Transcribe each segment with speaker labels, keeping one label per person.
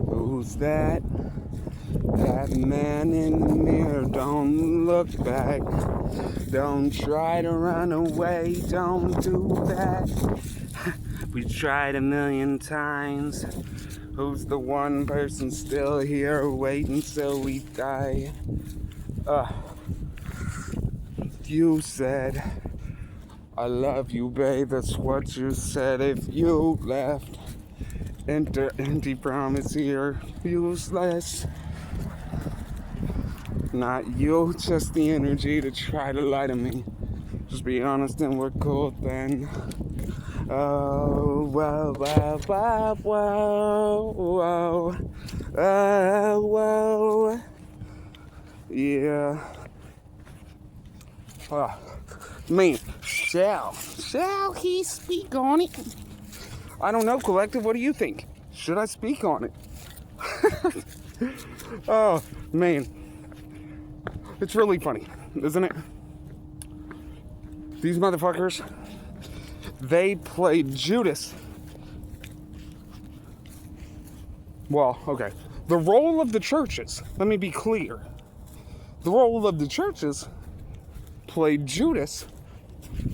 Speaker 1: Who's that? That man in the mirror, don't look back. Don't try to run away, don't do that. We tried 1,000,000 times. Who's the one person still here waiting till we die? You said, I love you, babe, that's what you said. If you left, enter empty promise here, useless. Not you, just the energy to try to lie to me. Just be honest and we're cool then. Oh, wow, wow, wow, wow, wow, wow, yeah. Man, shall he speak on it? I don't know, collective, what do you think? Should I speak on it? Oh, man. It's really funny, isn't it? These motherfuckers, they played Judas. Well, okay. The role of the churches, let me be clear. The role of the churches played Judas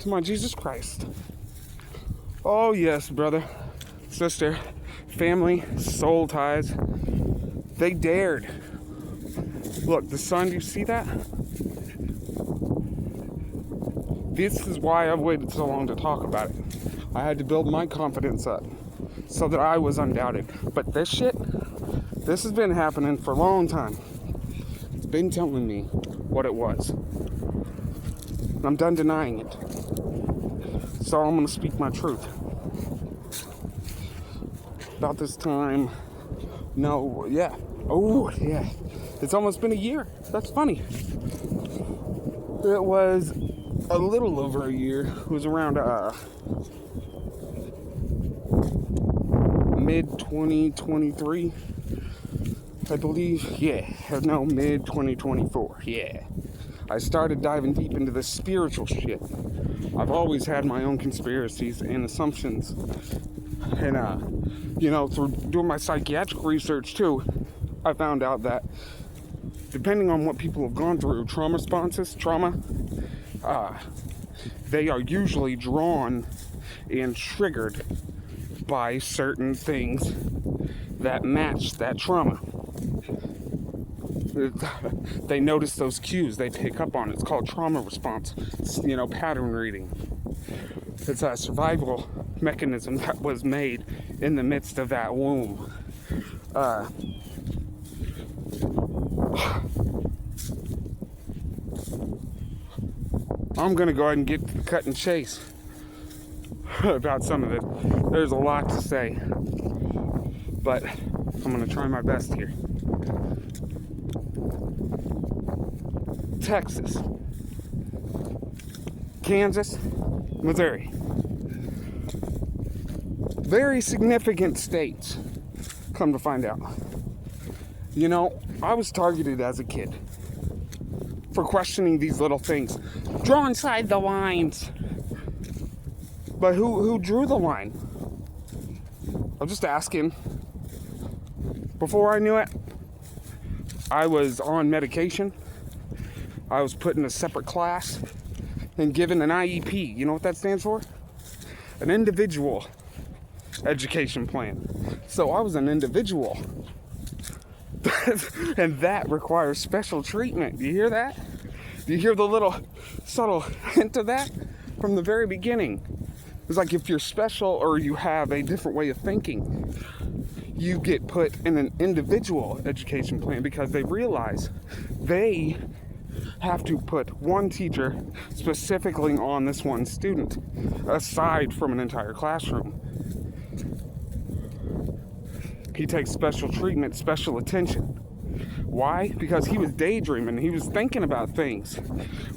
Speaker 1: to my Jesus Christ. Oh, yes, brother, sister, family, soul ties. They dared. Look, the sun, do you see that? This is why I've waited so long to talk about it. I had to build my confidence up so that I was undoubted. But this shit, this has been happening for a long time. It's been telling me what it was. I'm done denying it. So I'm going to speak my truth. About this time, it's almost been a year. That's funny. It was a little over a year. It was around mid-2023, I believe. Mid-2024. Yeah. I started diving deep into the spiritual shit. I've always had my own conspiracies and assumptions. And, through doing my psychiatric research too, I found out that depending on what people have gone through, trauma, they are usually drawn and triggered by certain things that match that trauma. They notice those cues, they pick up on it. It's called trauma response. It's, pattern reading. It's a survival mechanism that was made in the midst of that womb. I'm going to go ahead and get to the cut and chase about some of it. There's a lot to say, but I'm going to try my best here. Texas, Kansas, Missouri. Very significant states, come to find out. I was targeted as a kid for questioning these little things. Draw inside the lines. But who drew the line? I'm just asking. Before I knew it, I was on medication. I was put in a separate class and given an IEP. You know what that stands for? An individual education plan. So I was an individual. And that requires special treatment. Do you hear that? Do you hear the little subtle hint of that? From the very beginning. It's like if you're special or you have a different way of thinking, you get put in an individual education plan because they realize they have to put one teacher specifically on this one student, aside from an entire classroom. He takes special treatment, special attention. Why? Because he was daydreaming. He was thinking about things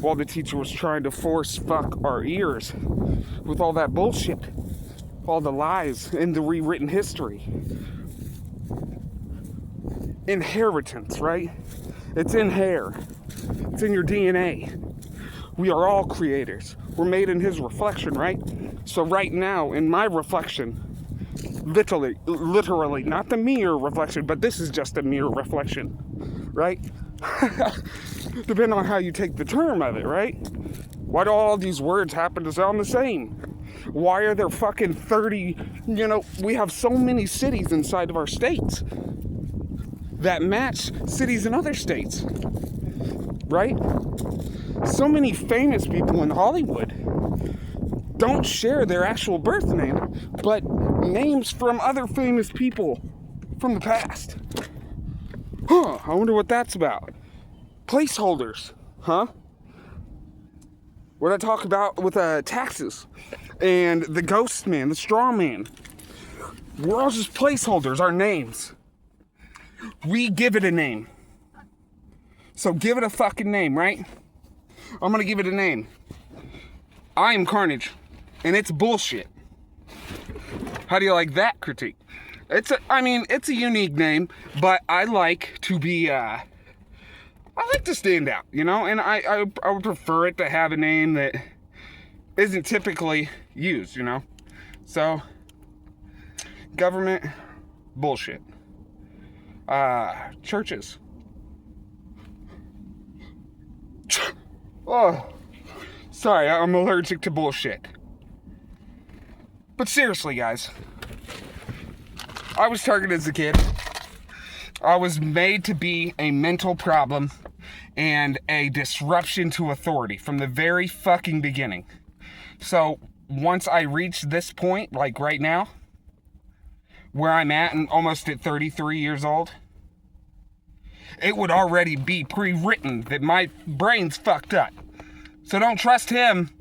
Speaker 1: while the teacher was trying to force fuck our ears with all that bullshit, all the lies in the rewritten history. Inheritance, right? It's in hair. It's in your DNA. We are all creators. We're made in his reflection, right? So right now, in my reflection, literally, not the mirror reflection, but this is just a mirror reflection, right? Depending on how you take the term of it, right? Why do all these words happen to sound the same? Why are there fucking 30, we have so many cities inside of our states that match cities in other states, right? So many famous people in Hollywood don't share their actual birth name, but names from other famous people from the past. I wonder what that's about. Placeholders, huh? What I talk about with taxes and the ghost man, the straw man. We're all just placeholders, our names. We give it a name. So give it a fucking name, right? I'm gonna give it a name. I am Carnage, and it's bullshit. How do you like that critique? It's a unique name, but I like to be, I like to stand out, and I would prefer it to have a name that isn't typically used, So, government, bullshit. Churches. Oh, sorry, I'm allergic to bullshit. But seriously, guys, I was targeted as a kid. I was made to be a mental problem and a disruption to authority from the very fucking beginning. So once I reached this point, like right now, where I'm at, and almost at 33 years old, it would already be pre-written that my brain's fucked up. So don't trust him.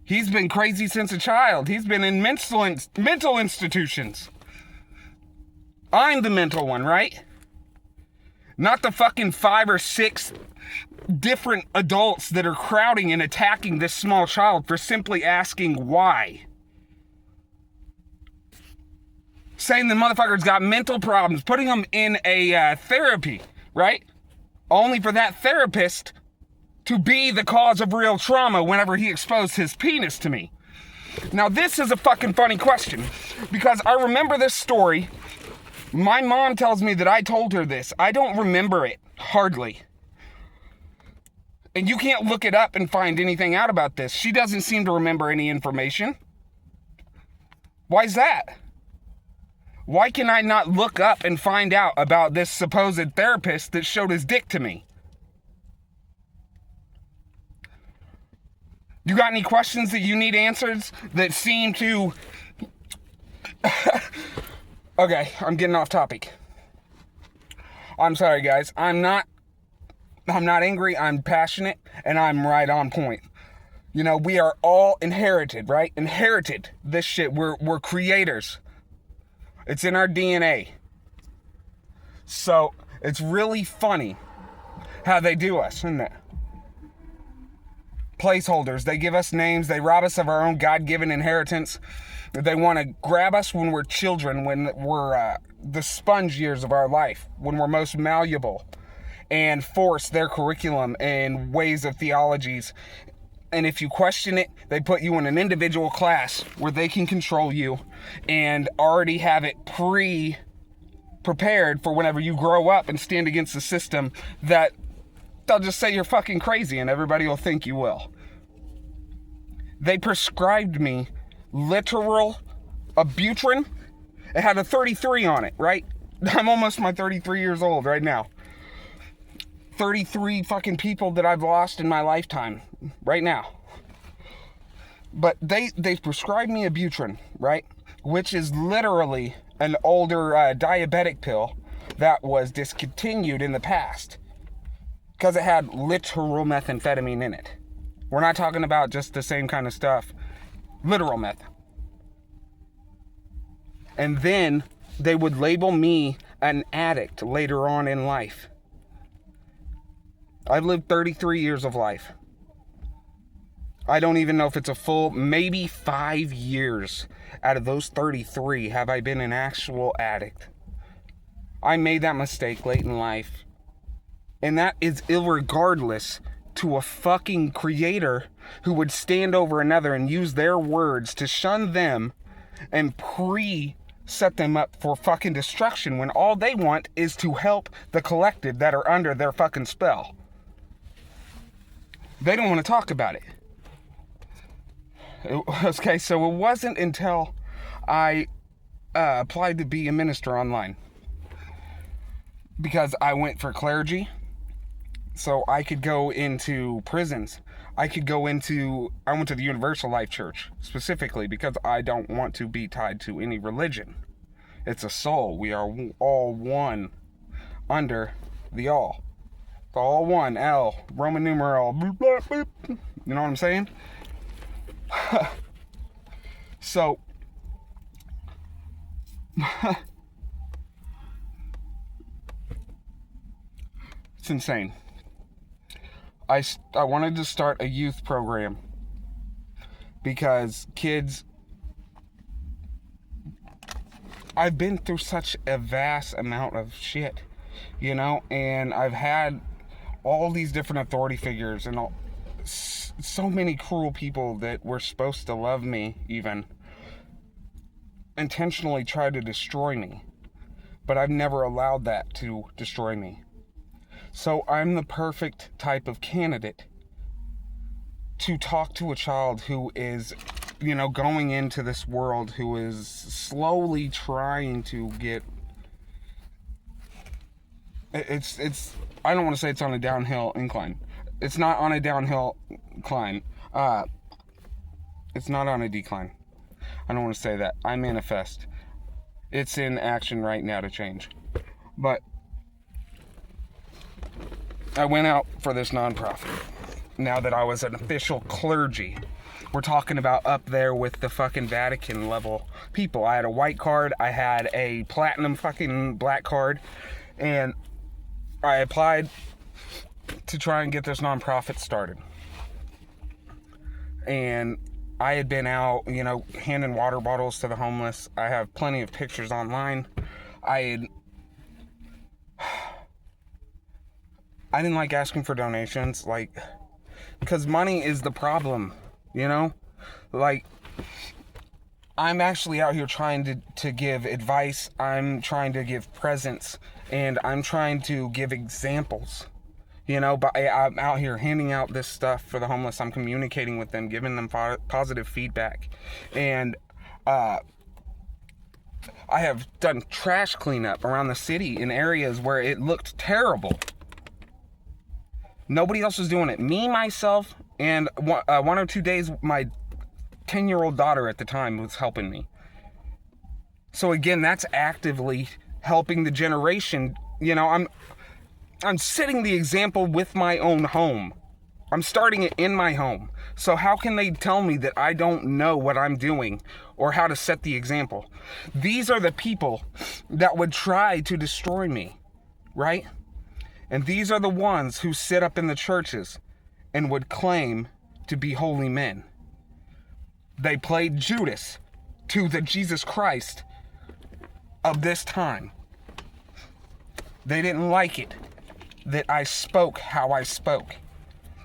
Speaker 1: He's been crazy since a child. He's been in mental institutions. I'm the mental one, right? Not the fucking 5 or 6 different adults that are crowding and attacking this small child for simply asking why. Saying the motherfucker's got mental problems, putting him in a therapy, right? Only for that therapist to be the cause of real trauma whenever he exposed his penis to me. Now this is a fucking funny question, because I remember this story. My mom tells me that I told her this. I don't remember it, hardly. And you can't look it up and find anything out about this. She doesn't seem to remember any information. Why's that? Why can I not look up and find out about this supposed therapist that showed his dick to me? You got any questions that you need answers that seem to... Okay, I'm getting off topic. I'm sorry, guys. I'm not angry. I'm passionate, and I'm right on point. We are all inherited, right? Inherited this shit. We're creators. It's in our DNA. So, it's really funny how they do us, isn't it? Placeholders. They give us names. They rob us of our own God-given inheritance. They want to grab us when we're children, when we're the sponge years of our life, when we're most malleable, and force their curriculum and ways of theologies. And if you question it, they put you in an individual class where they can control you and already have it prepared for whenever you grow up and stand against the system, that they'll just say you're fucking crazy and everybody will think you will. They prescribed me literal Abutrine. It had a 33 on it, right? I'm almost my 33 years old right now. 33 fucking people that I've lost in my lifetime right now. But they've prescribed me Abutrine, right? Which is literally an older diabetic pill that was discontinued in the past because it had literal methamphetamine in it. We're not talking about just the same kind of stuff. Literal meth. And then they would label me an addict later on in life. I've lived 33 years of life. I don't even know if it's a full, maybe 5 years out of those 33 have I been an actual addict. I made that mistake late in life. And that is irregardless to a fucking creator who would stand over another and use their words to shun them and set them up for fucking destruction when all they want is to help the collective that are under their fucking spell. They don't want to talk about it. Okay, so it wasn't until I applied to be a minister online, because I went for clergy, so I could go into prisons. I went to the Universal Life Church specifically because I don't want to be tied to any religion. It's a soul. We are all one under the all. The all one, L, Roman numeral, boop, boop, boop. You know what I'm saying? So, it's insane. I wanted to start a youth program because kids, I've been through such a vast amount of shit, and I've had all these different authority figures and so many cruel people that were supposed to love me even intentionally try to destroy me, but I've never allowed that to destroy me. So I'm the perfect type of candidate to talk to a child who is, going into this world, who is slowly trying to get, I don't want to say it's on a downhill incline. It's not on a downhill climb. It's not on a decline. I don't want to say that. I manifest. It's in action right now to change. But I went out for this nonprofit now that I was an official clergy. We're talking about up there with the fucking Vatican level people. I had a white card, I had a platinum fucking black card, and I applied to try and get this nonprofit started. And I had been out, handing water bottles to the homeless. I have plenty of pictures online. I didn't like asking for donations, because money is the problem, I'm actually out here trying to give advice, I'm trying to give presents, and I'm trying to give examples, but I'm out here handing out this stuff for the homeless. I'm communicating with them, giving them positive feedback, and I have done trash cleanup around the city in areas where it looked terrible. Nobody else was doing it. Me, myself, and 1 or 2 days, my 10-year-old daughter at the time was helping me. So again, that's actively helping the generation. I'm setting the example with my own home. I'm starting it in my home. So how can they tell me that I don't know what I'm doing or how to set the example? These are the people that would try to destroy me, right? And these are the ones who sit up in the churches and would claim to be holy men. They played Judas to the Jesus Christ of this time. They didn't like it that I spoke how I spoke.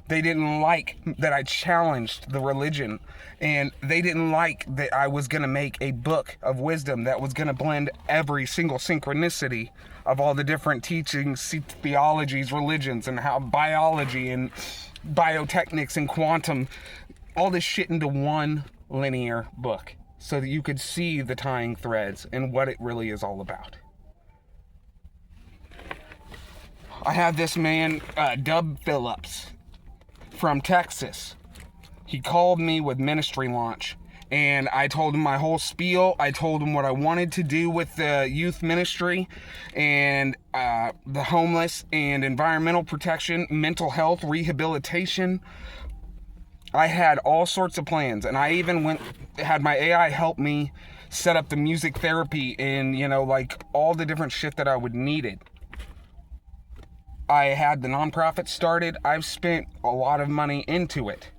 Speaker 1: They didn't like that I challenged the religion. And they didn't like that I was going to make a book of wisdom that was going to blend every single synchronicity of all the different teachings, theologies, religions, and how biology and biotechnics and quantum, all this shit into one linear book so that you could see the tying threads and what it really is all about. I had this man, Dub Phillips, from Texas. He called me with ministry launch, and I told him my whole spiel. I told him what I wanted to do with the youth ministry and the homeless and environmental protection, mental health, rehabilitation. I had all sorts of plans, and I even had my AI help me set up the music therapy and, all the different shit that I would need it. I had the nonprofit started. I've spent a lot of money into it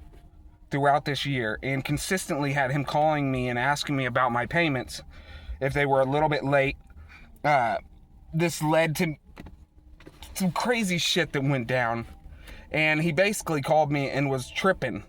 Speaker 1: throughout this year and consistently had him calling me and asking me about my payments if they were a little bit late. This led to some crazy shit that went down, and he basically called me and was tripping,